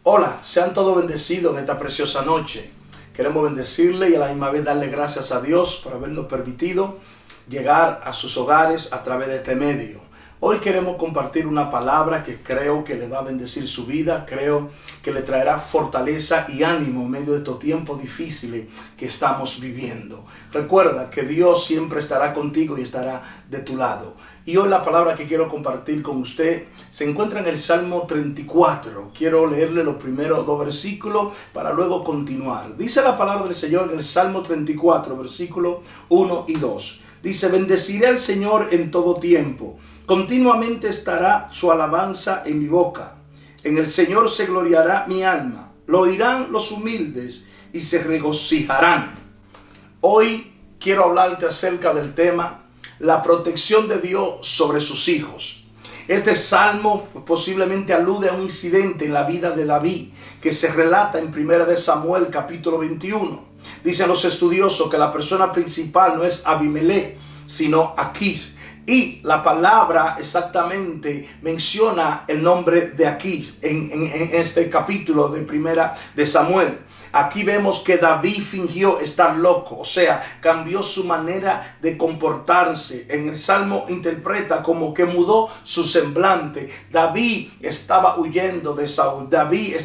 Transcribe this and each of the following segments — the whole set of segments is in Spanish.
Hola, sean todos bendecidos en esta preciosa noche. Queremos bendecirle y a la misma vez darle gracias a Dios por habernos permitido llegar a sus hogares a través de este medio. Hoy queremos compartir una palabra que creo que le va a bendecir su vida, creo que le traerá fortaleza y ánimo en medio de estos tiempos difíciles que estamos viviendo. Recuerda que Dios siempre estará contigo y estará de tu lado. Y hoy la palabra que quiero compartir con usted se encuentra en el Salmo 34. Quiero leerle los primeros dos versículos para luego continuar. Dice la palabra del Señor en el Salmo 34, versículos 1 y 2. Dice: bendeciré al Señor en todo tiempo. Continuamente estará su alabanza en mi boca. En el Señor se gloriará mi alma. Lo oirán los humildes y se regocijarán. Hoy quiero hablarte acerca del tema la protección de Dios sobre sus hijos. Este salmo posiblemente alude a un incidente en la vida de David que se relata en 1 Samuel capítulo 21. Dicen los estudiosos que la persona principal no es Abimelech, sino Aquís. Y la palabra exactamente menciona el nombre de Aquís en este capítulo de 1 Samuel. Aquí vemos que David fingió estar loco, o sea, cambió su manera de comportarse. En el Salmo interpreta como que mudó su semblante. David estaba huyendo de Saúl. David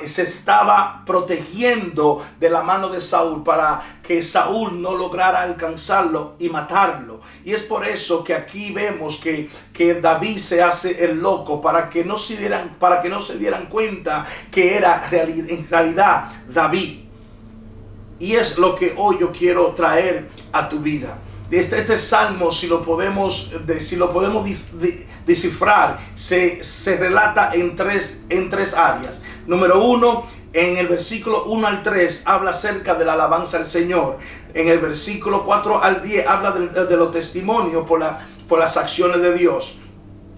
se estaba protegiendo de la mano de Saúl para que Saúl no lograra alcanzarlo y matarlo. Y es por eso que aquí vemos que David se hace el loco para que no se dieran cuenta que era en realidad David. Y es lo que hoy yo quiero traer a tu vida. Este salmo, si lo podemos descifrar, se relata en tres áreas. Número 1, en el versículo 1 al 3 habla acerca de la alabanza al Señor. En el versículo 4 al 10 habla de los testimonios por las acciones de Dios.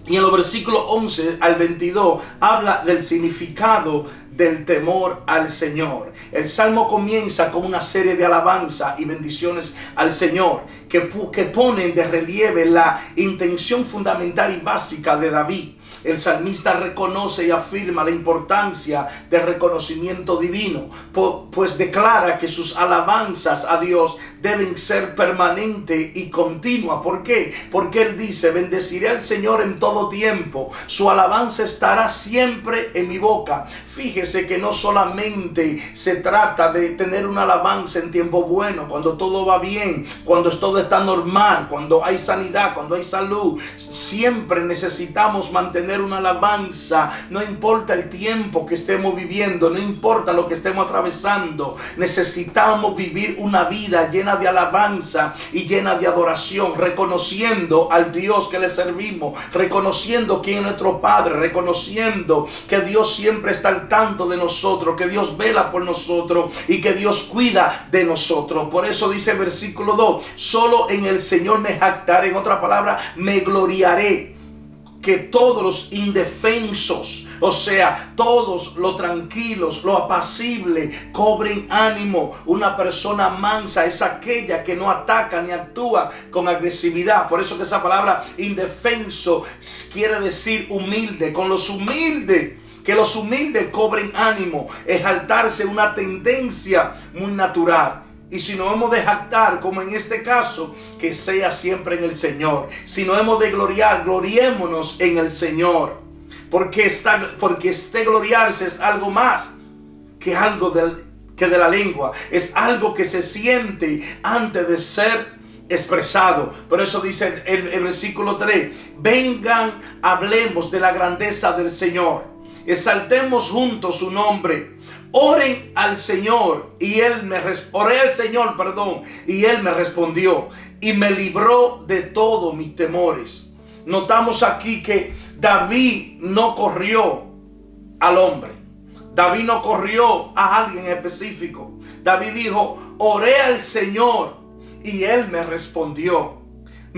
Y en los versículos 11 al 22 habla del significado del temor al Señor. El salmo comienza con una serie de alabanzas y bendiciones al Señor que ponen de relieve la intención fundamental y básica de David. El salmista reconoce y afirma la importancia del reconocimiento divino, pues declara que sus alabanzas a Dios deben ser permanentes y continuas. ¿Por qué? Porque él dice: bendeciré al Señor en todo tiempo, su alabanza estará siempre en mi boca. Fíjese que no solamente se trata de tener una alabanza en tiempo bueno, cuando todo va bien, cuando todo está normal, cuando hay sanidad, cuando hay salud. Siempre necesitamos mantener una alabanza, no importa el tiempo que estemos viviendo, no importa lo que estemos atravesando. Necesitamos vivir una vida llena de alabanza y llena de adoración, reconociendo al Dios que le servimos, reconociendo quién es nuestro Padre, reconociendo que Dios siempre está al tanto de nosotros, que Dios vela por nosotros y que Dios cuida de nosotros. Por eso dice el versículo 2: solo en el Señor me jactaré, en otra palabra, me gloriaré. Que todos los indefensos, o sea, todos los tranquilos, los apacibles, cobren ánimo. Una persona mansa es aquella que no ataca ni actúa con agresividad. Por eso que esa palabra indefenso quiere decir humilde. Con los humildes, que los humildes cobren ánimo. Exaltarse es una tendencia muy natural. Y si nos hemos de jactar, como en este caso, que sea siempre en el Señor. Si nos hemos de gloriar, gloriémonos en el Señor. Porque este gloriarse es algo más que algo que de la lengua. Es algo que se siente antes de ser expresado. Por eso dice el versículo 3: vengan, hablemos de la grandeza del Señor. Exaltemos juntos su nombre. Oren al Señor oré al Señor, y Él me respondió y me libró de todos mis temores. Notamos aquí que David no corrió al hombre. David no corrió a alguien específico. David dijo: oré al Señor y Él me respondió.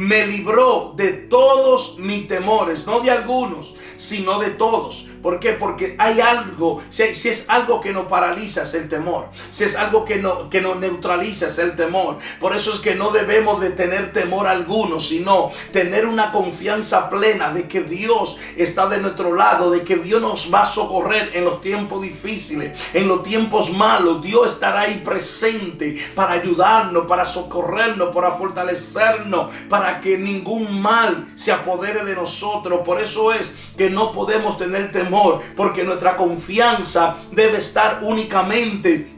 me libró de todos mis temores, no de algunos, sino de todos. ¿Por qué? Porque hay algo, si es algo que nos paraliza es el temor, si es algo que nos neutraliza es el temor. Por eso es que no debemos de tener temor alguno, sino tener una confianza plena de que Dios está de nuestro lado, de que Dios nos va a socorrer en los tiempos difíciles, en los tiempos malos. Dios estará ahí presente para ayudarnos, para socorrernos, para fortalecernos, para que ningún mal se apodere de nosotros. Por eso es que no podemos tener temor, porque nuestra confianza debe estar únicamente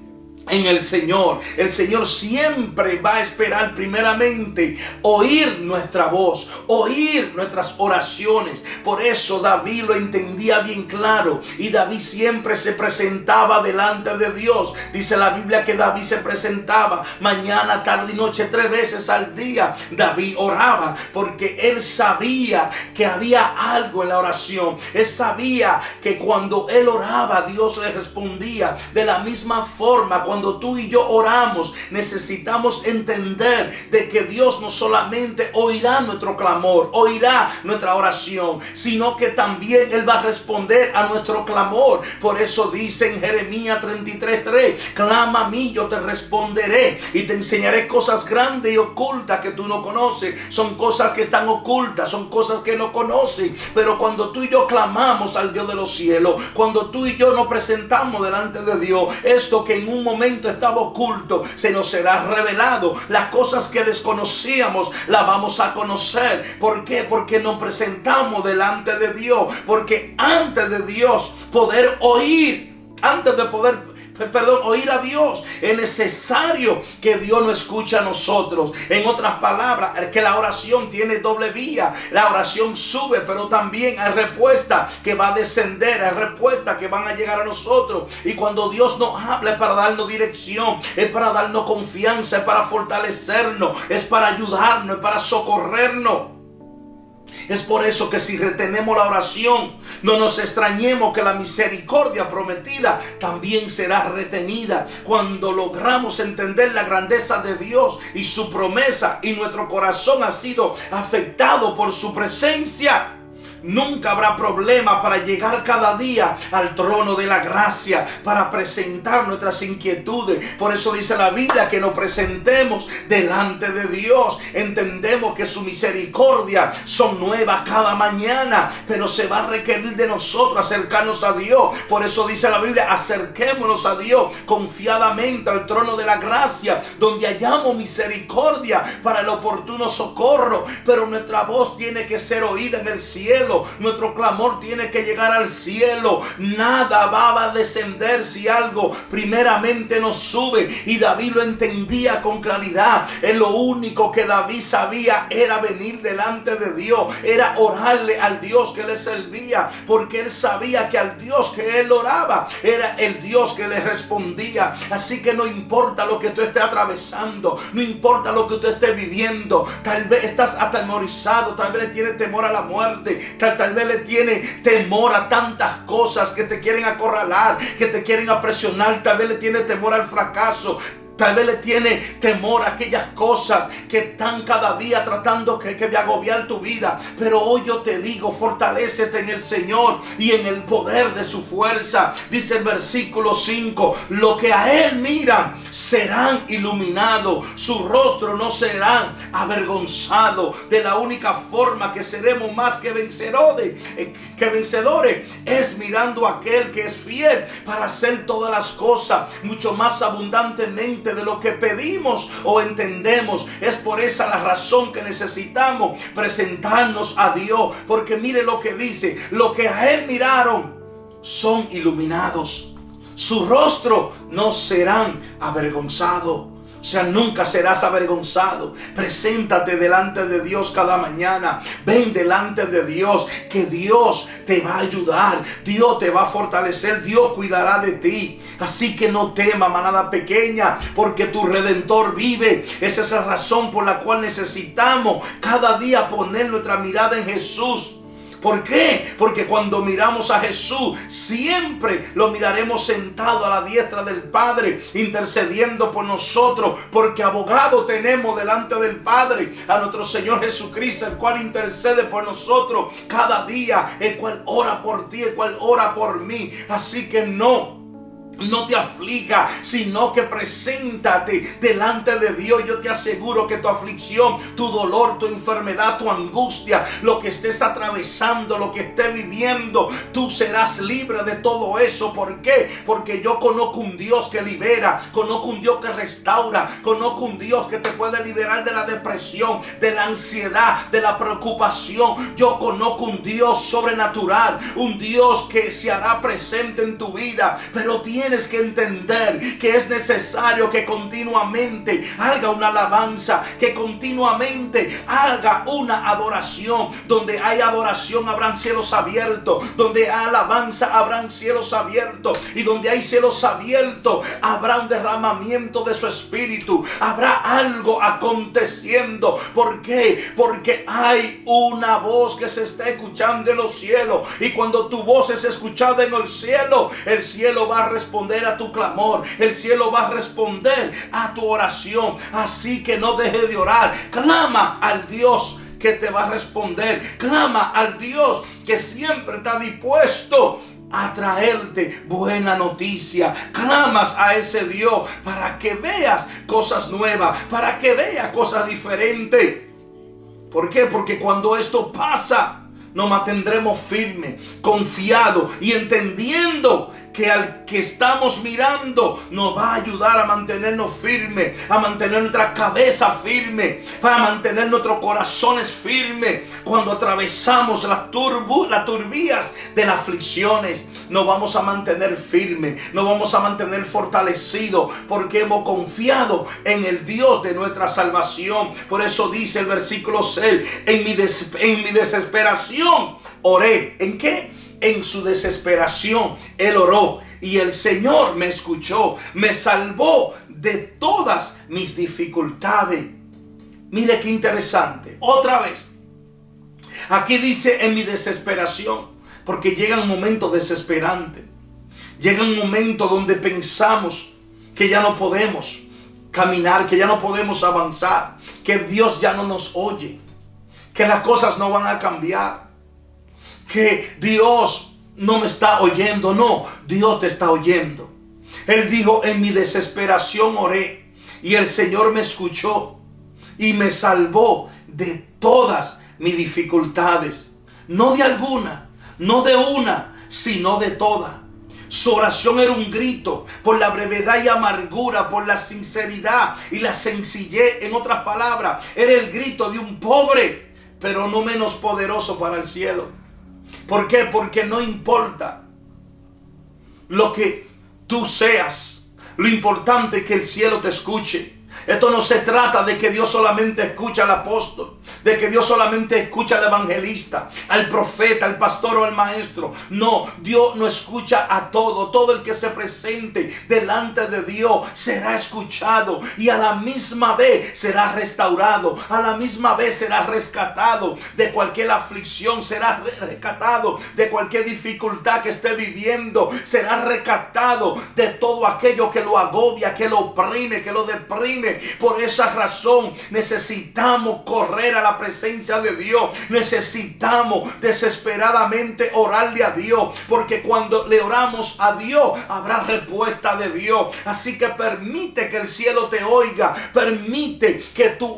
en el Señor. El Señor siempre va a esperar primeramente oír nuestra voz, oír nuestras oraciones. Por eso David lo entendía bien claro, y David siempre se presentaba delante de Dios. Dice la Biblia que David se presentaba mañana, tarde y noche, 3 veces al día. David oraba porque él sabía que había algo en la oración. Él sabía que cuando él oraba, Dios le respondía. De la misma forma, cuando tú y yo oramos, necesitamos entender de que Dios no solamente oirá nuestro clamor, oirá nuestra oración, sino que también Él va a responder a nuestro clamor. Por eso dice en Jeremías 33:3, clama a mí, yo te responderé y te enseñaré cosas grandes y ocultas que tú no conoces. Son cosas que están ocultas, son cosas que no conocen. Pero cuando tú y yo clamamos al Dios de los cielos, cuando tú y yo nos presentamos delante de Dios, esto que en un momento estaba oculto se nos será revelado. Las cosas que desconocíamos las vamos a conocer. ¿Por qué? Porque nos presentamos delante de Dios. Porque antes de Dios poder oír, oír a Dios, es necesario que Dios nos escuche a nosotros. En otras palabras, es que la oración tiene doble vía. La oración sube, pero también hay respuesta que va a descender, hay respuesta que van a llegar a nosotros. Y cuando Dios nos habla es para darnos dirección, es para darnos confianza, es para fortalecernos, es para ayudarnos, es para socorrernos. Es por eso que si retenemos la oración, no nos extrañemos que la misericordia prometida también será retenida. Cuando logramos entender la grandeza de Dios y su promesa, y nuestro corazón ha sido afectado por su presencia, nunca habrá problema para llegar cada día al trono de la gracia, para presentar nuestras inquietudes. Por eso dice la Biblia que nos presentemos delante de Dios. Entendemos que su misericordia son nuevas cada mañana, pero se va a requerir de nosotros acercarnos a Dios. Por eso dice la Biblia, acerquémonos a Dios confiadamente al trono de la gracia, donde hallamos misericordia para el oportuno socorro. Pero nuestra voz tiene que ser oída en el cielo. Nuestro clamor tiene que llegar al cielo. Nada va a descender si algo primeramente nos sube. Y David lo entendía con claridad. Lo único que David sabía era venir delante de Dios, era orarle al Dios que le servía, porque él sabía que al Dios que él oraba era el Dios que le respondía. Así que no importa lo que tú estés atravesando, no importa lo que tú estés viviendo. Tal vez estás atemorizado, tal vez le tienes temor a la muerte, tal vez le tiene temor a tantas cosas que te quieren acorralar, que te quieren apresionar. Tal vez le tiene temor al fracaso. Tal vez le tiene temor a aquellas cosas que están cada día tratando que de agobiar tu vida. Pero hoy yo te digo, fortalécete en el Señor y en el poder de su fuerza. Dice el versículo 5, lo que a Él miran serán iluminados, su rostro no serán avergonzados. De la única forma que seremos más que vencedores es mirando a aquel que es fiel para hacer todas las cosas mucho más abundantemente de lo que pedimos o entendemos. Es por esa la razón que necesitamos presentarnos a Dios, porque mire lo que dice, lo que a Él miraron son iluminados, su rostro no serán avergonzados. O sea, nunca serás avergonzado. Preséntate delante de Dios cada mañana. Ven delante de Dios, que Dios te va a ayudar. Dios te va a fortalecer. Dios cuidará de ti. Así que no temas, manada pequeña, porque tu Redentor vive. Esa es la razón por la cual necesitamos cada día poner nuestra mirada en Jesús. ¿Por qué? Porque cuando miramos a Jesús, siempre lo miraremos sentado a la diestra del Padre, intercediendo por nosotros, porque abogado tenemos delante del Padre, a nuestro Señor Jesucristo, el cual intercede por nosotros cada día, el cual ora por ti, el cual ora por mí. Así que no te aflija, sino que preséntate delante de Dios. Yo te aseguro que tu aflicción, tu dolor, tu enfermedad, tu angustia, lo que estés atravesando, lo que estés viviendo, tú serás libre de todo eso. ¿Por qué? Porque yo conozco un Dios que libera, conozco un Dios que restaura, conozco un Dios que te puede liberar de la depresión, de la ansiedad, de la preocupación. Yo conozco un Dios sobrenatural, un Dios que se hará presente en tu vida, pero tienes que entender que es necesario que continuamente haga una alabanza, que continuamente haga una adoración. Donde hay adoración habrán cielos abiertos, donde hay alabanza habrán cielos abiertos, y donde hay cielos abiertos habrá un derramamiento de su espíritu, habrá algo aconteciendo. ¿Por qué? Porque hay una voz que se está escuchando en los cielos, y cuando tu voz es escuchada en el cielo va a responder a tu clamor, el cielo va a responder a tu oración. Así que no dejes de orar, clama al Dios que te va a responder, clama al Dios que siempre está dispuesto a traerte buena noticia. Clamas a ese Dios para que veas cosas nuevas, para que veas cosas diferentes. ¿Por qué? Porque cuando esto pasa, nos mantendremos firmes, confiados y entendiendo que al que estamos mirando nos va a ayudar a mantenernos firmes, a mantener nuestra cabeza firme, para mantener nuestros corazones firmes. Cuando atravesamos las turbias de las aflicciones, nos vamos a mantener firmes, nos vamos a mantener fortalecidos, porque hemos confiado en el Dios de nuestra salvación. Por eso dice el versículo 6, en mi desesperación oré. ¿En qué? En su desesperación él oró, y el Señor me escuchó, me salvó de todas mis dificultades. Mire qué interesante. Otra vez, aquí dice en mi desesperación, porque llega un momento desesperante, llega un momento donde pensamos que ya no podemos caminar, que ya no podemos avanzar, que Dios ya no nos oye, que las cosas no van a cambiar, que Dios no me está oyendo. No, Dios te está oyendo. Él dijo, en mi desesperación oré, y el Señor me escuchó y me salvó de todas mis dificultades. No de alguna, no de una, sino de todas. Su oración era un grito por la brevedad y amargura, por la sinceridad y la sencillez. En otras palabras, era el grito de un pobre, pero no menos poderoso para el cielo. ¿Por qué? Porque no importa lo que tú seas, lo importante es que el cielo te escuche. Esto no se trata de que Dios solamente escucha al apóstol, de que Dios solamente escucha al evangelista, al profeta, al pastor o al maestro. No, Dios no escucha a todo. Todo el que se presente delante de Dios será escuchado, y a la misma vez será restaurado, a la misma vez será rescatado de cualquier aflicción, será rescatado de cualquier dificultad que esté viviendo, será rescatado de todo aquello que lo agobia, que lo oprime, que lo deprime. Por esa razón necesitamos correr a la presencia de Dios. Necesitamos desesperadamente orarle a Dios, porque cuando le oramos a Dios habrá respuesta de Dios. Así que permite que el cielo te oiga, permite que tu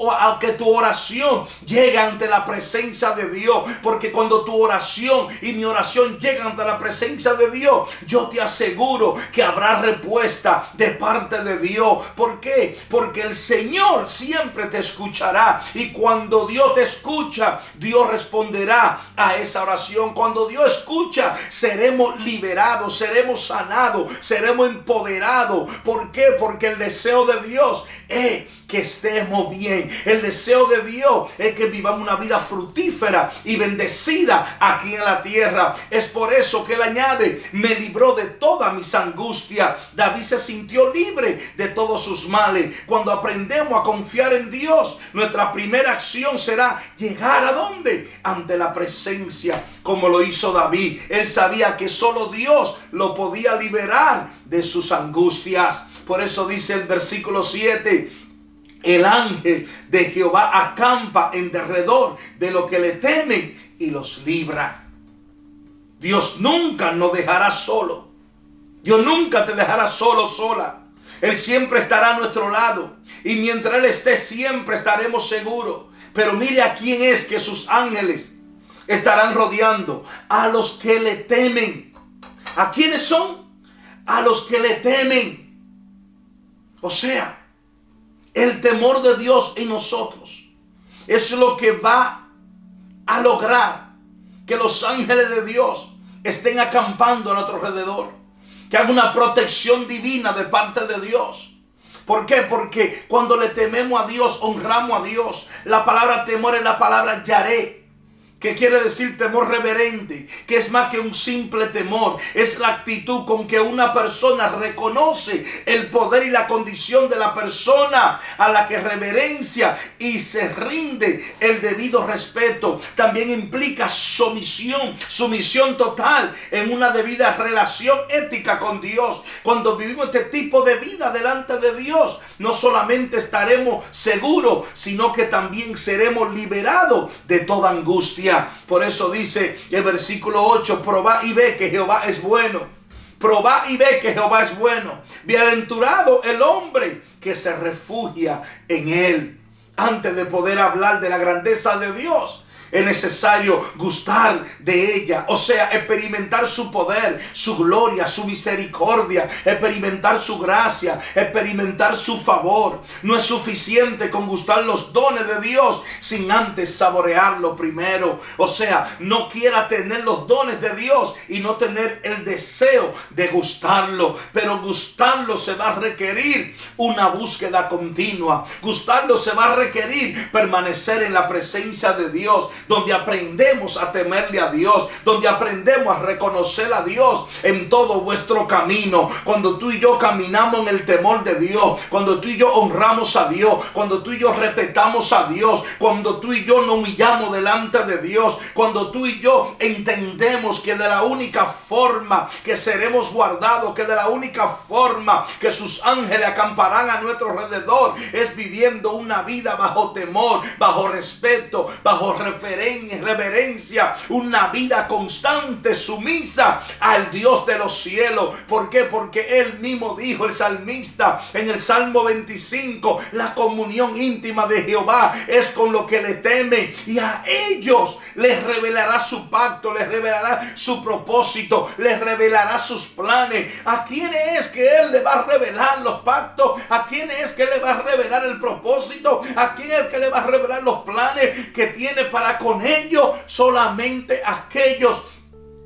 oración llegue ante la presencia de Dios, porque cuando tu oración y mi oración llegan ante la presencia de Dios, yo te aseguro que habrá respuesta de parte de Dios. ¿Por qué? Porque el Señor siempre te escuchará, y cuando Dios te escucha, Dios responderá a esa oración. Cuando Dios escucha, seremos liberados, seremos sanados, seremos empoderados. ¿Por qué? Porque el deseo de Dios es que que estemos bien. El deseo de Dios es que vivamos una vida fructífera y bendecida aquí en la tierra. Es por eso que Él añade: me libró de todas mis angustias. David se sintió libre de todos sus males. Cuando aprendemos a confiar en Dios, nuestra primera acción será llegar ¿a dónde? Ante la presencia, como lo hizo David. Él sabía que solo Dios lo podía liberar de sus angustias. Por eso dice el versículo 7: el ángel de Jehová acampa en derredor de los que le temen y los libra. Dios nunca nos dejará solo. Dios nunca te dejará solo, sola. Él siempre estará a nuestro lado. Y mientras Él esté, siempre estaremos seguros. Pero mire a quién es que sus ángeles estarán rodeando: a los que le temen. ¿A quiénes son? A los que le temen. O sea, el temor de Dios en nosotros es lo que va a lograr que los ángeles de Dios estén acampando a nuestro alrededor, que haga una protección divina de parte de Dios. ¿Por qué? Porque cuando le tememos a Dios, honramos a Dios. La palabra temor es la palabra yaré, que quiere decir temor reverente, que es más que un simple temor. Es la actitud con que una persona reconoce el poder y la condición de la persona a la que reverencia y se rinde el debido respeto. También implica sumisión total en una debida relación ética con Dios. Cuando vivimos este tipo de vida delante de Dios, no solamente estaremos seguros, sino que también seremos liberados de toda angustia. Por eso dice el versículo 8: probad y ve que Jehová es bueno. Probad y ve que Jehová es bueno. Bienaventurado el hombre que se refugia en Él. Antes de poder hablar de la grandeza de Dios, es necesario gustar de ella, o sea, experimentar su poder, su gloria, su misericordia, experimentar su gracia, experimentar su favor. No es suficiente con gustar los dones de Dios sin antes saborearlo primero. O sea, no quiera tener los dones de Dios y no tener el deseo de gustarlo. Pero gustarlo se va a requerir una búsqueda continua. Gustarlo se va a requerir permanecer en la presencia de Dios, donde aprendemos a temerle a Dios, donde aprendemos a reconocer a Dios en todo vuestro camino. Cuando tú y yo caminamos en el temor de Dios, cuando tú y yo honramos a Dios, cuando tú y yo respetamos a Dios, cuando tú y yo nos humillamos delante de Dios, cuando tú y yo entendemos que de la única forma que seremos guardados, que de la única forma que sus ángeles acamparán a nuestro alrededor, es viviendo una vida bajo temor, bajo respeto, bajo reverencia, una vida constante, sumisa al Dios de los cielos. ¿Por qué? Porque Él mismo dijo, el salmista, en el Salmo 25, la comunión íntima de Jehová es con lo que le temen, y a ellos les revelará su pacto, les revelará su propósito, les revelará sus planes. ¿A quién es que Él le va a revelar los pactos? ¿A quién es que le va a revelar el propósito? ¿A quién es que le va a revelar los planes que tiene para con ellos? Solamente aquellos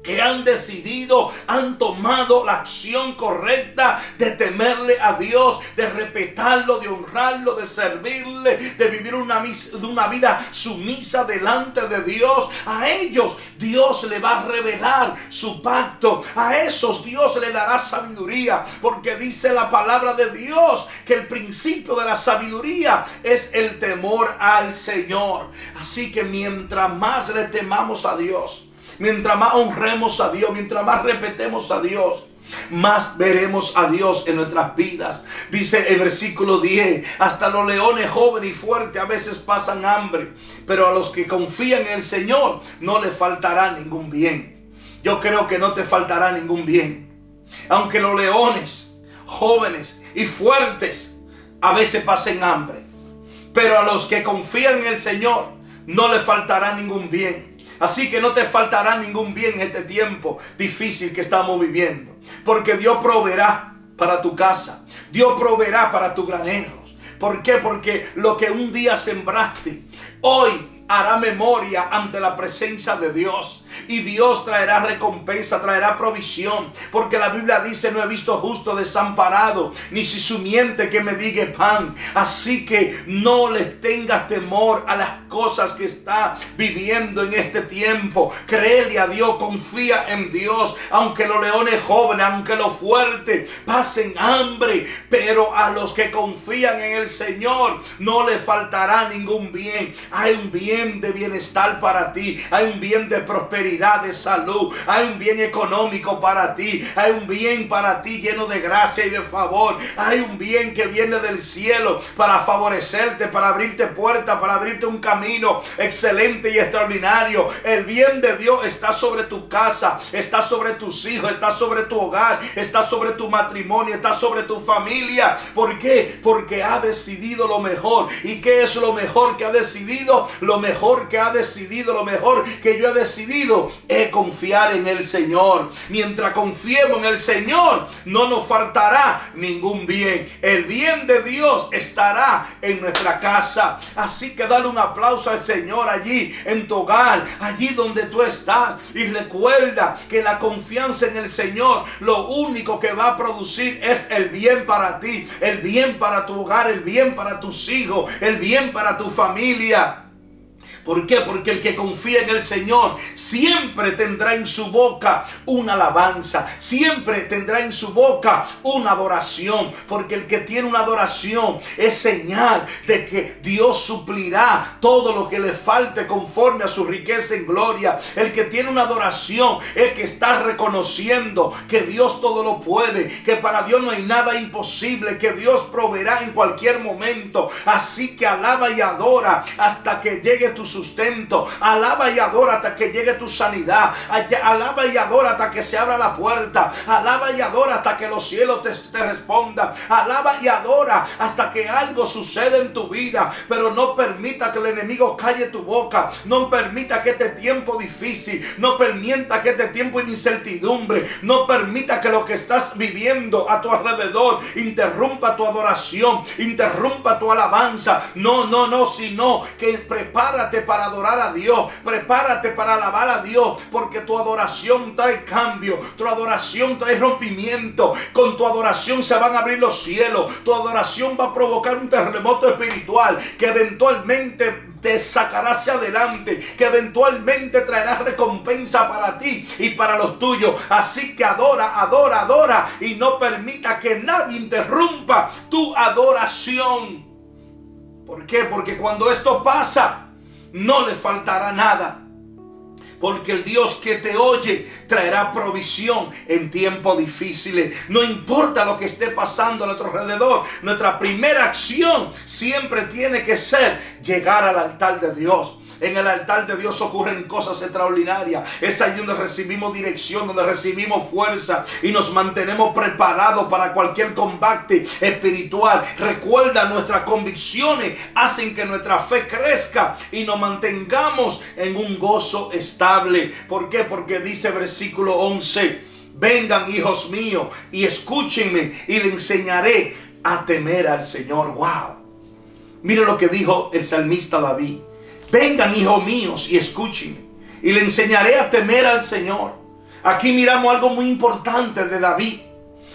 que han decidido, han tomado la acción correcta de temerle a Dios, de respetarlo, de honrarlo, de servirle, de vivir una vida sumisa delante de Dios. A ellos Dios le va a revelar su pacto. A esos Dios le dará sabiduría, porque dice la palabra de Dios que el principio de la sabiduría es el temor al Señor. Así que mientras más le temamos a Dios, mientras más honremos a Dios, mientras más respetemos a Dios, más veremos a Dios en nuestras vidas. Dice el versículo 10: hasta los leones jóvenes y fuertes a veces pasan hambre, pero a los que confían en el Señor no les faltará ningún bien. Yo creo que no te faltará ningún bien. Aunque los leones jóvenes y fuertes a veces pasen hambre, pero a los que confían en el Señor no les faltará ningún bien. Así que no te faltará ningún bien en este tiempo difícil que estamos viviendo, porque Dios proveerá para tu casa, Dios proveerá para tus graneros. ¿Por qué? Porque lo que un día sembraste, hoy hará memoria ante la presencia de Dios. Y Dios traerá recompensa, traerá provisión. Porque la Biblia dice: no he visto justo desamparado, ni si simiente que me diga pan. Así que no les tengas temor a las cosas que está viviendo en este tiempo. Créele a Dios, confía en Dios. Aunque los leones jóvenes, aunque los fuertes pasen hambre, pero a los que confían en el Señor no le faltará ningún bien. Hay un bien de bienestar para ti, hay un bien de prosperidad, de salud, hay un bien económico para ti, hay un bien para ti lleno de gracia y de favor, hay un bien que viene del cielo para favorecerte, para abrirte puertas, para abrirte un camino excelente y extraordinario. El bien de Dios está sobre tu casa, está sobre tus hijos, está sobre tu hogar, está sobre tu matrimonio, está sobre tu familia. ¿Por qué? Porque ha decidido lo mejor. ¿Y qué es lo mejor que ha decidido? Lo mejor que ha decidido, lo mejor que yo he decidido es confiar en el Señor. Mientras confiemos en el Señor, no nos faltará ningún bien. El bien de Dios estará en nuestra casa. Así que dale un aplauso al Señor allí en tu hogar, allí donde tú estás. Y recuerda que la confianza en el Señor lo único que va a producir es el bien para ti, el bien para tu hogar, el bien para tus hijos, el bien para tu familia. ¿Por qué? Porque el que confía en el Señor siempre tendrá en su boca una alabanza, siempre tendrá en su boca una adoración, porque el que tiene una adoración es señal de que Dios suplirá todo lo que le falte conforme a su riqueza en gloria. El que tiene una adoración es que está reconociendo que Dios todo lo puede, que para Dios no hay nada imposible, que Dios proveerá en cualquier momento. Así que alaba y adora hasta que llegue tu sustento, alaba y adora hasta que llegue tu sanidad, alaba y adora hasta que se abra la puerta, alaba y adora hasta que los cielos te respondan, alaba y adora hasta que algo suceda en tu vida. Pero no permita que el enemigo calle tu boca, no permita que este tiempo difícil, no permita que este tiempo de incertidumbre, no permita que lo que estás viviendo a tu alrededor interrumpa tu adoración, interrumpa tu alabanza. No, sino que prepárate para adorar a Dios, prepárate para alabar a Dios, porque tu adoración trae cambio, tu adoración trae rompimiento. Con tu adoración se van a abrir los cielos, tu adoración va a provocar un terremoto espiritual que eventualmente te sacará hacia adelante, que eventualmente traerá recompensa para ti y para los tuyos. Así que adora, adora, adora, y no permita que nadie interrumpa tu adoración. ¿Por qué? Porque cuando esto pasa, no le faltará nada. Porque el Dios que te oye traerá provisión en tiempos difíciles. No importa lo que esté pasando a nuestro alrededor, nuestra primera acción siempre tiene que ser llegar al altar de Dios. En el altar de Dios ocurren cosas extraordinarias. Es ahí donde recibimos dirección, donde recibimos fuerza y nos mantenemos preparados para cualquier combate espiritual. Recuerda, nuestras convicciones hacen que nuestra fe crezca y nos mantengamos en un gozo estable. ¿Por qué? Porque dice versículo 11: vengan, hijos míos, y escúchenme, y le enseñaré a temer al Señor. ¡Wow! Mire lo que dijo el salmista David. Vengan, hijos míos, y escúchenme, y le enseñaré a temer al Señor. Aquí miramos algo muy importante de David,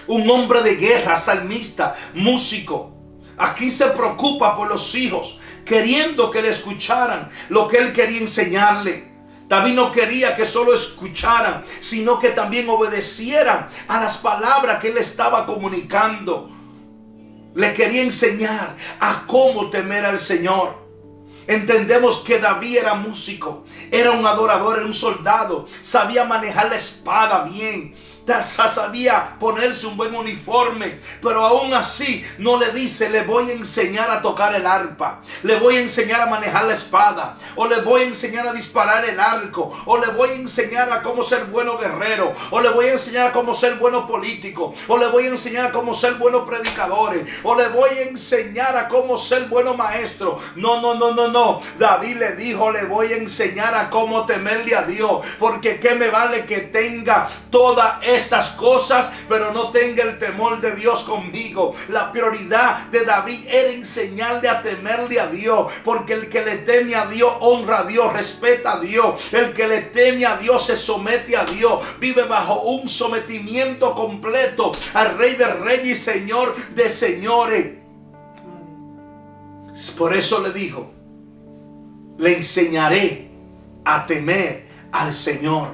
un hombre de guerra, salmista, músico. Aquí se preocupa por los hijos, queriendo que le escucharan lo que él quería enseñarle. David no quería que solo escucharan, sino que también obedecieran a las palabras que él estaba comunicando. Le quería enseñar a cómo temer al Señor. Entendemos que David era músico, era un adorador, era un soldado, sabía manejar la espada bien, sabía ponerse un buen uniforme, pero aún así no le dice: le voy a enseñar a tocar el arpa, le voy a enseñar a manejar la espada, o le voy a enseñar a disparar el arco, o le voy a enseñar a cómo ser bueno guerrero, o le voy a enseñar a cómo ser bueno político, o le voy a enseñar a cómo ser buenos predicadores, o le voy a enseñar a cómo ser bueno maestro. No. David le dijo: le voy a enseñar a cómo temerle a Dios, porque qué me vale que tenga toda estas cosas, pero no tenga el temor de Dios conmigo. La prioridad de David era enseñarle a temerle a Dios, porque el que le teme a Dios honra a Dios, respeta a Dios. El que le teme a Dios se somete a Dios, vive bajo un sometimiento completo al Rey de Reyes y Señor de señores. Por eso le dijo: le enseñaré a temer al Señor,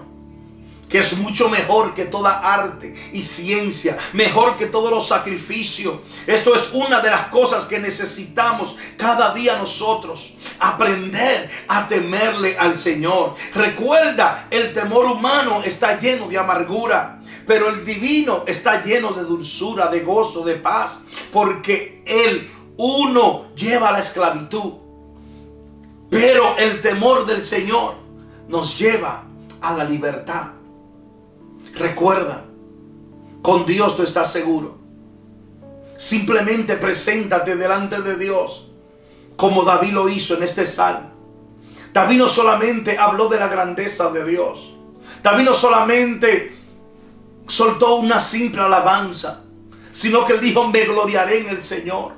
que es mucho mejor que toda arte y ciencia, mejor que todos los sacrificios. Esto es una de las cosas que necesitamos cada día nosotros: aprender a temerle al Señor. Recuerda, el temor humano está lleno de amargura, pero el divino está lleno de dulzura, de gozo, de paz, porque uno lleva a la esclavitud, pero el temor del Señor nos lleva a la libertad. Recuerda, con Dios tú estás seguro. Simplemente preséntate delante de Dios, como David lo hizo en este salmo. David no solamente habló de la grandeza de Dios, David no solamente soltó una simple alabanza, sino que él dijo: me gloriaré en el Señor.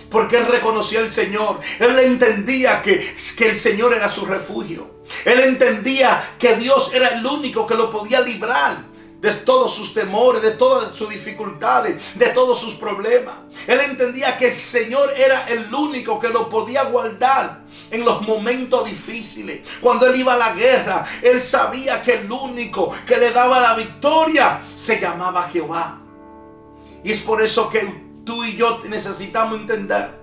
Porque él reconocía al Señor. Él entendía que el Señor era su refugio. Él entendía que Dios era el único que lo podía librar de todos sus temores, de todas sus dificultades, de todos sus problemas. Él entendía que el Señor era el único que lo podía guardar en los momentos difíciles. Cuando él iba a la guerra, él sabía que el único que le daba la victoria se llamaba Jehová. Y es por eso que tú y yo necesitamos entender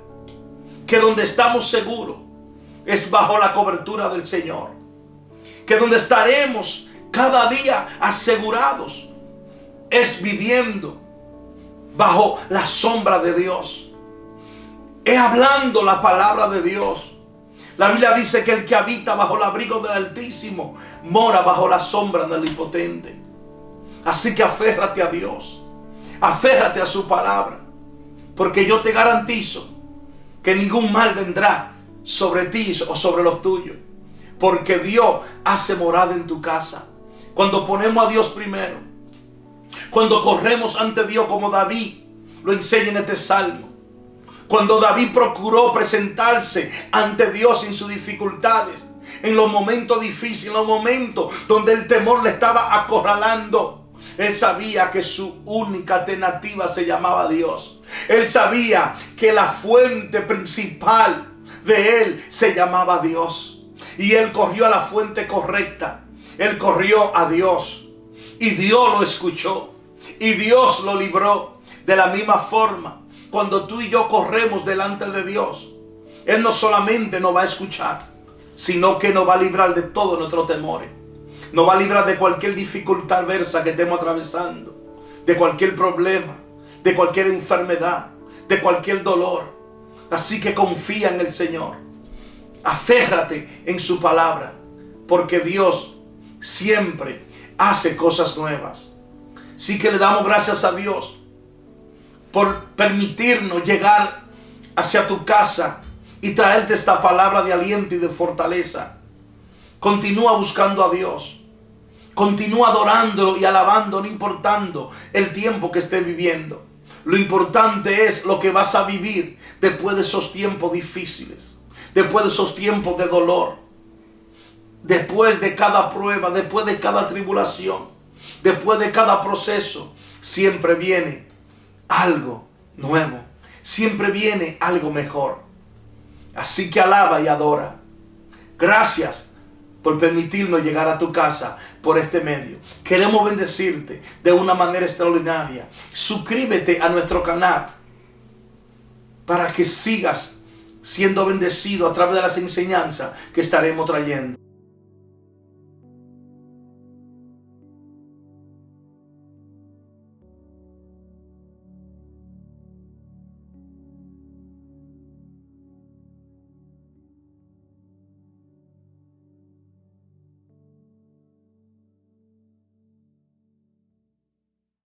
que donde estamos seguros es bajo la cobertura del Señor. Que donde estaremos cada día asegurados es viviendo bajo la sombra de Dios. Es hablando la palabra de Dios. La Biblia dice que el que habita bajo el abrigo del Altísimo mora bajo la sombra del Omnipotente. Así que aférrate a Dios. Aférrate a su palabra. Porque yo te garantizo que ningún mal vendrá sobre ti o sobre los tuyos. Porque Dios hace morada en tu casa. Cuando ponemos a Dios primero. Cuando corremos ante Dios como David lo enseña en este salmo. Cuando David procuró presentarse ante Dios en sus dificultades. En los momentos difíciles, en los momentos donde el temor le estaba acorralando. Él sabía que su única alternativa se llamaba Dios. Él sabía que la fuente principal de él se llamaba Dios. Y él corrió a la fuente correcta. Él corrió a Dios. Y Dios lo escuchó. Y Dios lo libró. De la misma forma, cuando tú y yo corremos delante de Dios, Él no solamente nos va a escuchar, sino que nos va a librar de todos nuestros temores. Nos va a librar de cualquier dificultad adversa que estemos atravesando, de cualquier problema, de cualquier enfermedad, de cualquier dolor. Así que confía en el Señor. Aférrate en su palabra, porque Dios siempre hace cosas nuevas. Así que le damos gracias a Dios por permitirnos llegar hacia tu casa y traerte esta palabra de aliento y de fortaleza. Continúa buscando a Dios. Continúa adorándolo y alabando, no importando el tiempo que esté viviendo. Lo importante es lo que vas a vivir después de esos tiempos difíciles, después de esos tiempos de dolor, después de cada prueba, después de cada tribulación, después de cada proceso. Siempre viene algo nuevo, siempre viene algo mejor. Así que alaba y adora. Gracias por permitirnos llegar a tu casa por este medio. Queremos bendecirte de una manera extraordinaria. Suscríbete a nuestro canal para que sigas siendo bendecido a través de las enseñanzas que estaremos trayendo.